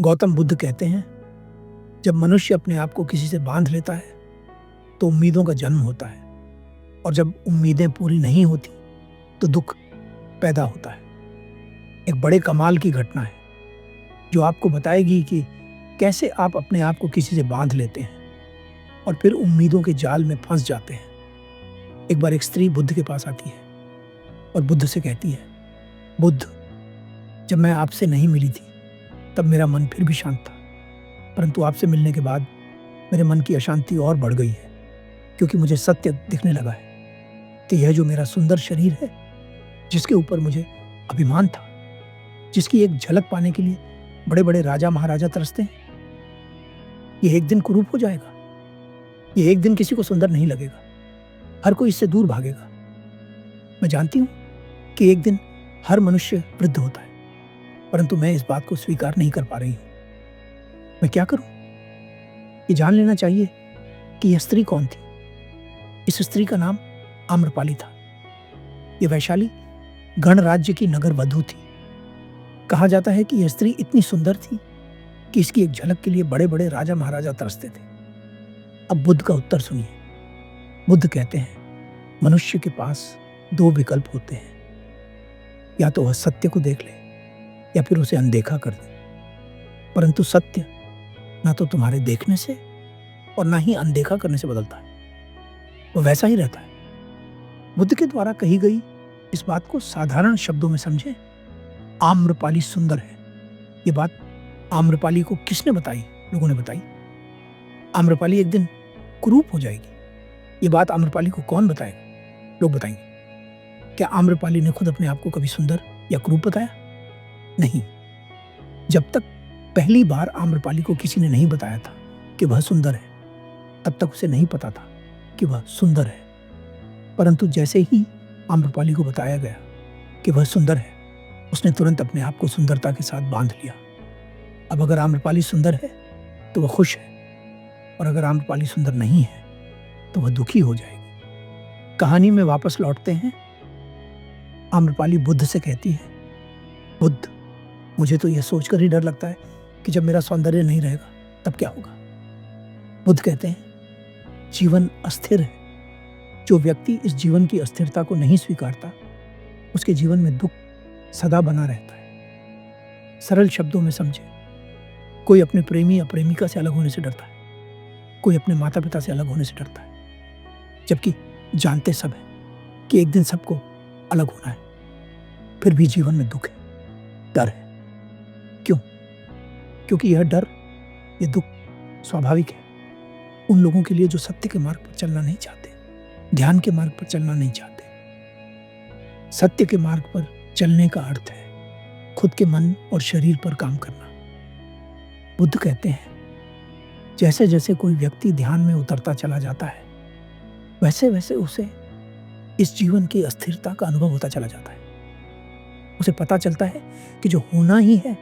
गौतम बुद्ध कहते हैं, जब मनुष्य अपने आप को किसी से बांध लेता है तो उम्मीदों का जन्म होता है, और जब उम्मीदें पूरी नहीं होती तो दुख पैदा होता है। एक बड़े कमाल की घटना है जो आपको बताएगी कि कैसे आप अपने आप को किसी से बांध लेते हैं और फिर उम्मीदों के जाल में फंस जाते हैं। एक बार एक स्त्री बुद्ध के पास आती है और बुद्ध से कहती है, बुद्ध, जब मैं आपसे नहीं मिली थी तब मेरा मन फिर भी शांत था, परंतु आपसे मिलने के बाद मेरे मन की अशांति और बढ़ गई है, क्योंकि मुझे सत्य दिखने लगा है कि यह जो मेरा सुंदर शरीर है, जिसके ऊपर मुझे अभिमान था, जिसकी एक झलक पाने के लिए बड़े बड़े राजा महाराजा तरसते हैं, यह एक दिन कुरूप हो जाएगा। यह एक दिन किसी को सुंदर नहीं लगेगा, हर कोई इससे दूर भागेगा। मैं जानती हूं कि एक दिन हर मनुष्य वृद्ध होता है, परंतु मैं इस बात को स्वीकार नहीं कर पा रही हूं। मैं क्या करूं? ये जान लेना चाहिए कि यह स्त्री कौन थी। इस स्त्री का नाम आम्रपाली था। यह वैशाली गणराज्य की नगर वधू थी। कहा जाता है कि यह स्त्री इतनी सुंदर थी कि इसकी एक झलक के लिए बड़े बड़े राजा महाराजा तरसते थे। अब बुद्ध का उत्तर सुनिए। बुद्ध कहते हैं, मनुष्य के पास दो विकल्प होते हैं, या तो वह सत्य को देख ले या फिर उसे अनदेखा कर दे, परंतु सत्य ना तो तुम्हारे देखने से और ना ही अनदेखा करने से बदलता है, वो वैसा ही रहता है। बुद्ध के द्वारा कही गई इस बात को साधारण शब्दों में समझें। आम्रपाली सुंदर है। ये बात आम्रपाली को किसने बताई? लोगों ने बताई। आम्रपाली एक दिन कुरूप हो जाएगी। ये बात आम्रपाली को कौन बताएगा? लोग बताएंगे। क्या आम्रपाली ने खुद अपने आप को कभी सुंदर या कुरूप बताया? नहीं। जब तक पहली बार आम्रपाली को किसी ने नहीं बताया था कि वह सुंदर है, तब तक उसे नहीं पता था कि वह सुंदर है। परंतु जैसे ही आम्रपाली को बताया गया कि वह सुंदर है, उसने तुरंत अपने आप को सुंदरता के साथ बांध लिया। अब अगर आम्रपाली सुंदर है तो वह खुश है, और अगर आम्रपाली सुंदर नहीं है तो वह दुखी हो जाएगी। कहानी में वापस लौटते हैं। आम्रपाली बुद्ध से कहती है, बुद्ध, मुझे तो यह सोचकर ही डर लगता है कि जब मेरा सौंदर्य नहीं रहेगा तब क्या होगा। बुद्ध कहते हैं, जीवन अस्थिर है। जो व्यक्ति इस जीवन की अस्थिरता को नहीं स्वीकारता, उसके जीवन में दुख सदा बना रहता है। सरल शब्दों में समझे, कोई अपने प्रेमी या प्रेमिका से अलग होने से डरता है, कोई अपने माता पिता से अलग होने से डरता है, जबकि जानते सब है कि एक दिन सबको अलग होना है। फिर भी जीवन में दुख है, डर है। क्यों? क्योंकि यह डर, यह दुख स्वाभाविक है उन लोगों के लिए जो सत्य के मार्ग पर चलना नहीं चाहते, ध्यान के मार्ग पर चलना नहीं चाहते। सत्य के मार्ग पर चलने का अर्थ है खुद के मन और शरीर पर काम करना। बुद्ध कहते हैं, जैसे जैसे कोई व्यक्ति ध्यान में उतरता चला जाता है, वैसे वैसे उसे इस जीवन की अस्थिरता का अनुभव होता चला जाता है। उसे पता चलता है कि जो होना ही है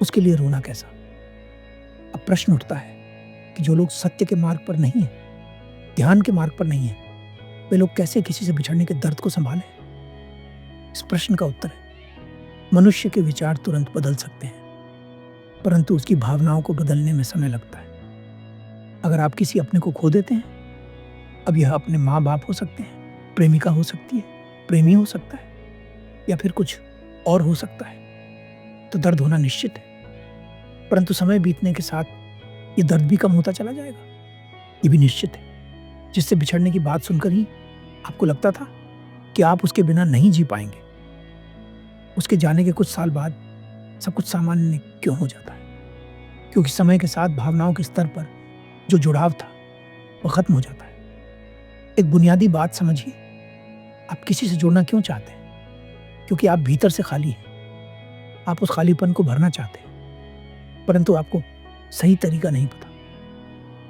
उसके लिए रोना कैसा। अब प्रश्न उठता है कि जो लोग सत्य के मार्ग पर नहीं है, ध्यान के मार्ग पर नहीं है, वे लोग कैसे किसी से बिछड़ने के दर्द को संभालें? इस प्रश्न का उत्तर है, मनुष्य के विचार तुरंत बदल सकते हैं, परंतु उसकी भावनाओं को बदलने में समय लगता है। अगर आप किसी अपने को खो देते हैं, अब यह अपने माँ बाप हो सकते हैं, प्रेमिका हो सकती है, प्रेमी हो सकता है, या फिर कुछ और हो सकता है, तो दर्द होना निश्चित है। परंतु समय बीतने के साथ ये दर्द भी कम होता चला जाएगा, ये भी निश्चित है। जिससे बिछड़ने की बात सुनकर ही आपको लगता था कि आप उसके बिना नहीं जी पाएंगे, उसके जाने के कुछ साल बाद सब कुछ सामान्य क्यों हो जाता है? क्योंकि समय के साथ भावनाओं के स्तर पर जो जुड़ाव था वह खत्म हो जाता है। एक बुनियादी बात समझिए, आप किसी से जुड़ना क्यों चाहते हैं? क्योंकि आप भीतर से खाली हैं। आप उस खालीपन को भरना चाहते हैं, परंतु आपको सही तरीका नहीं पता।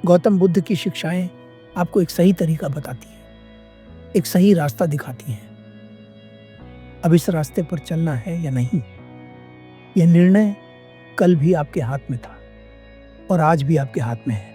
गौतम बुद्ध की शिक्षाएं आपको एक सही तरीका बताती हैं, एक सही रास्ता दिखाती हैं। अब इस रास्ते पर चलना है या नहीं, यह निर्णय कल भी आपके हाथ में था और आज भी आपके हाथ में है।